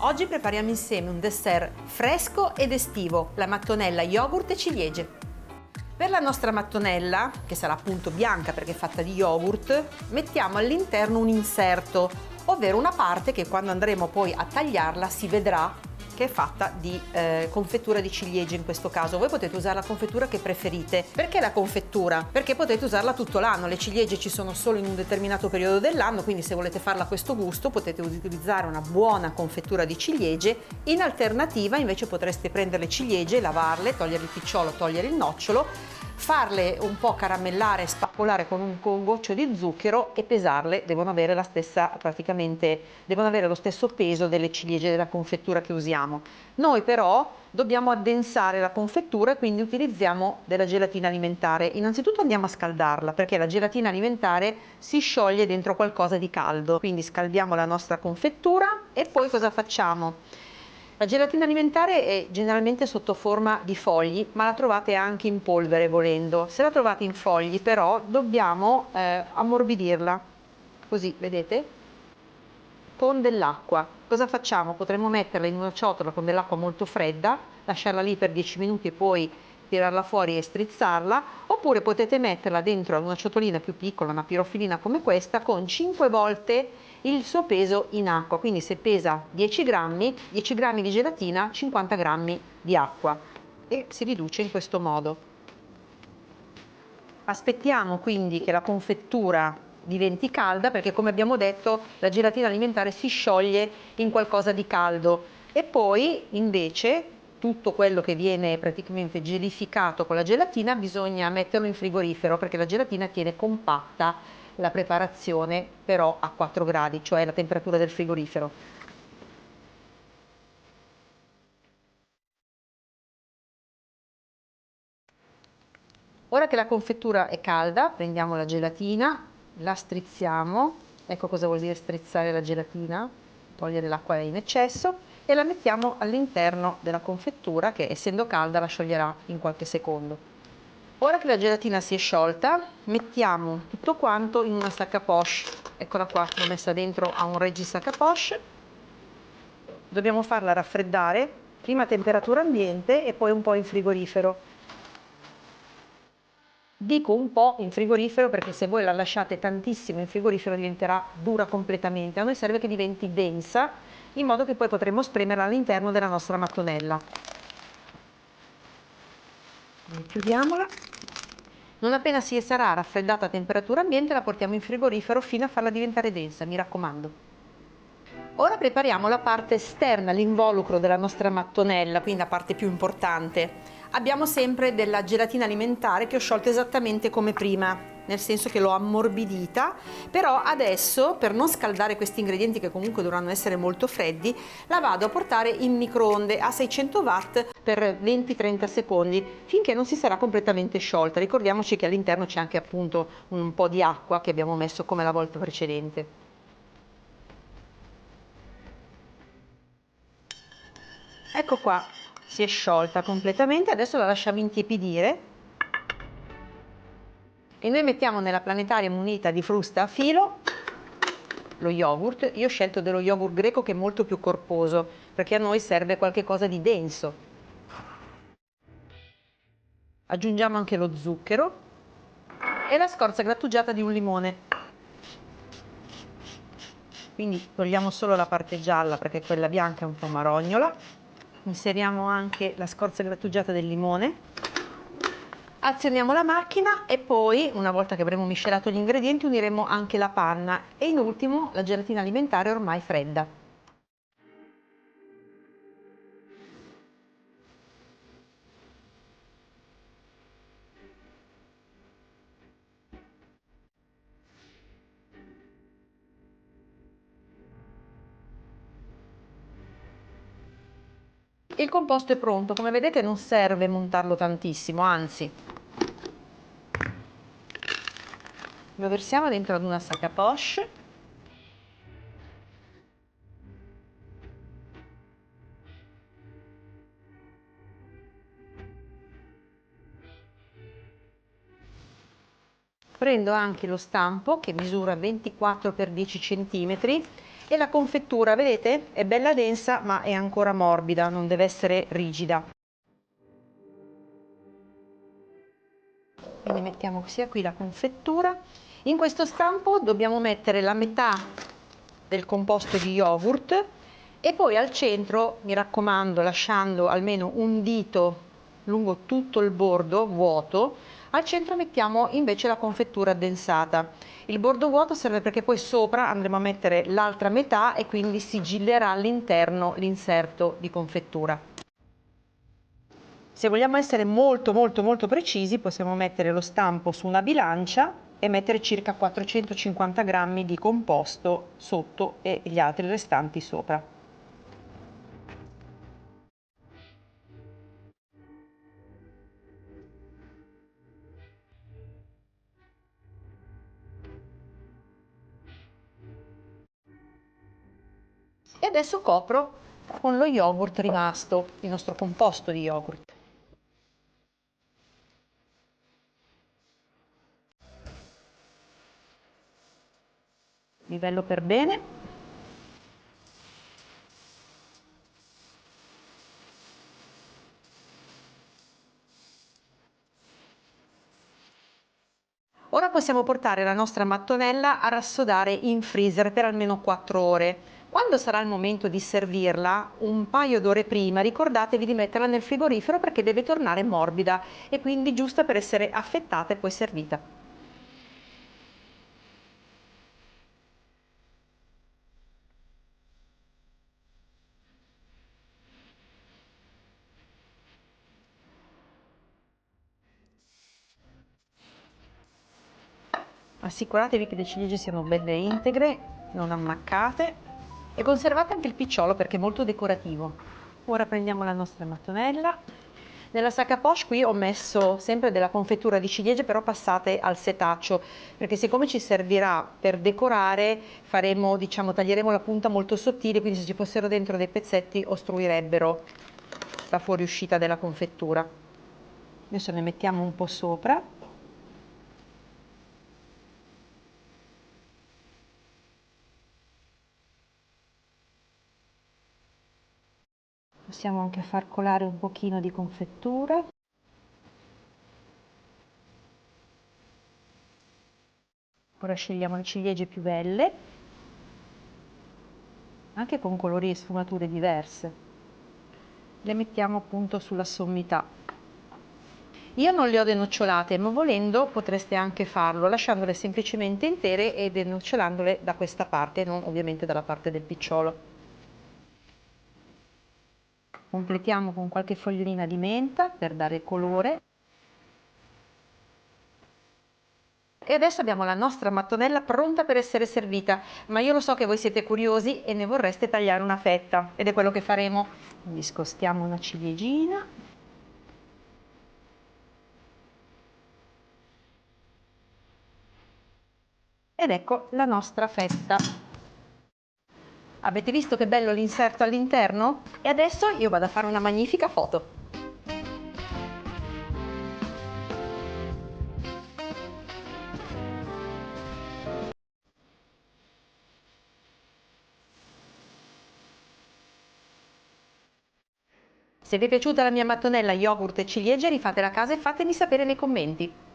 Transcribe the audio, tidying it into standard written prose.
Oggi prepariamo insieme un dessert fresco ed estivo, la mattonella yogurt e ciliegie. Per la nostra mattonella, che sarà appunto bianca perché è fatta di yogurt, mettiamo all'interno un inserto, ovvero una parte che quando andremo poi a tagliarla si vedrà che è fatta di confettura di ciliegie in questo caso. Voi potete usare la confettura che preferite. Perché la confettura? Perché potete usarla tutto l'anno, le ciliegie ci sono solo in un determinato periodo dell'anno, quindi se volete farla a questo gusto potete utilizzare una buona confettura di ciliegie. In alternativa invece potreste prendere le ciliegie, lavarle, togliere il picciolo, togliere il nocciolo, farle un po' caramellare, spappolare con un goccio di zucchero e pesarle. Devono avere la stessa, praticamente devono avere lo stesso peso delle ciliegie della confettura che usiamo. Noi però dobbiamo addensare la confettura e quindi utilizziamo della gelatina alimentare. Innanzitutto andiamo a scaldarla perché la gelatina alimentare si scioglie dentro qualcosa di caldo, quindi scaldiamo la nostra confettura e poi cosa facciamo? La gelatina alimentare è generalmente sotto forma di fogli, ma la trovate anche in polvere volendo. Se la trovate in fogli però dobbiamo ammorbidirla, così vedete, con dell'acqua. Cosa facciamo? Potremmo metterla in una ciotola con dell'acqua molto fredda, lasciarla lì per 10 minuti e poi tirarla fuori e strizzarla, oppure potete metterla dentro ad una ciotolina più piccola, una pirofilina come questa, con 5 volte il suo peso in acqua. Quindi se pesa 10 grammi di gelatina, 50 grammi di acqua, e si riduce in questo modo. Aspettiamo quindi che la confettura diventi calda perché, come abbiamo detto, la gelatina alimentare si scioglie in qualcosa di caldo, e poi invece tutto quello che viene praticamente gelificato con la gelatina bisogna metterlo in frigorifero perché la gelatina tiene compatta la preparazione, però a 4 gradi, cioè la temperatura del frigorifero. Ora che la confettura è calda, prendiamo la gelatina, la strizziamo, ecco cosa vuol dire strizzare la gelatina, togliere l'acqua in eccesso, e la mettiamo all'interno della confettura che, essendo calda, la scioglierà in qualche secondo. Ora che la gelatina si è sciolta, mettiamo tutto quanto in una sac à poche. Eccola qua, l'ho messa dentro a un reggisac à poche. Dobbiamo farla raffreddare, prima a temperatura ambiente e poi un po' in frigorifero. Dico un po' in frigorifero perché se voi la lasciate tantissimo in frigorifero diventerà dura completamente. A noi serve che diventi densa, in modo che poi potremo spremerla all'interno della nostra mattonella. Chiudiamola. Non appena si sarà raffreddata a temperatura ambiente la portiamo in frigorifero fino a farla diventare densa, mi raccomando. Ora prepariamo la parte esterna, l'involucro della nostra mattonella, quindi la parte più importante. Abbiamo sempre della gelatina alimentare che ho sciolto esattamente come prima, nel senso che l'ho ammorbidita, però adesso, per non scaldare questi ingredienti che comunque dovranno essere molto freddi, la vado a portare in microonde a 600 watt per 20-30 secondi, finché non si sarà completamente sciolta. Ricordiamoci che all'interno c'è anche appunto un po' di acqua che abbiamo messo come la volta precedente. Ecco qua, si è sciolta completamente, adesso la lasciamo intiepidire e noi mettiamo nella planetaria munita di frusta a filo lo yogurt. Io ho scelto dello yogurt greco che è molto più corposo perché a noi serve qualche cosa di denso. Aggiungiamo anche lo zucchero e la scorza grattugiata di un limone. Quindi togliamo solo la parte gialla perché quella bianca è un po' marognola. Inseriamo anche la scorza grattugiata del limone, azioniamo la macchina e poi, una volta che avremo miscelato gli ingredienti, uniremo anche la panna e in ultimo la gelatina alimentare ormai fredda. Il composto è pronto, come vedete non serve montarlo tantissimo, anzi lo versiamo dentro ad una sac à poche. Prendo anche lo stampo che misura 24 x 10 cm e la confettura, vedete? È bella densa ma è ancora morbida, non deve essere rigida. Quindi mettiamo sia qui la confettura. In questo stampo dobbiamo mettere la metà del composto di yogurt e poi al centro, mi raccomando, lasciando almeno un dito lungo tutto il bordo vuoto, al centro mettiamo invece la confettura addensata. Il bordo vuoto serve perché poi sopra andremo a mettere l'altra metà e quindi sigillerà all'interno l'inserto di confettura. Se vogliamo essere molto precisi, possiamo mettere lo stampo su una bilancia e mettere circa 450 grammi di composto sotto e gli altri restanti sopra. E adesso copro con lo yogurt rimasto, il nostro composto di yogurt. Livello per bene. Ora possiamo portare la nostra mattonella a rassodare in freezer per almeno 4 ore. Quando sarà il momento di servirla, un paio d'ore prima, ricordatevi di metterla nel frigorifero perché deve tornare morbida e quindi giusta per essere affettata e poi servita. Assicuratevi che le ciliegie siano belle integre, non ammaccate e conservate anche il picciolo perché è molto decorativo. Ora prendiamo la nostra mattonella. Nella sac à poche qui ho messo sempre della confettura di ciliegie però passate al setaccio perché siccome ci servirà per decorare faremo, diciamo, taglieremo la punta molto sottile, quindi se ci fossero dentro dei pezzetti ostruirebbero la fuoriuscita della confettura. Adesso ne mettiamo un po' sopra. Possiamo anche far colare un pochino di confettura. Ora scegliamo le ciliegie più belle, anche con colori e sfumature diverse. Le mettiamo appunto sulla sommità. Io non le ho denocciolate, ma volendo potreste anche farlo, lasciandole semplicemente intere e denocciolandole da questa parte, non ovviamente dalla parte del picciolo. Completiamo con qualche fogliolina di menta per dare colore. E adesso abbiamo la nostra mattonella pronta per essere servita, ma io lo so che voi siete curiosi e ne vorreste tagliare una fetta ed è quello che faremo. Quindi scostiamo una ciliegina. Ed ecco la nostra fetta. Avete visto che bello l'inserto all'interno? E adesso io vado a fare una magnifica foto. Se vi è piaciuta la mia mattonella yogurt e ciliegie rifatela a casa e fatemi sapere nei commenti.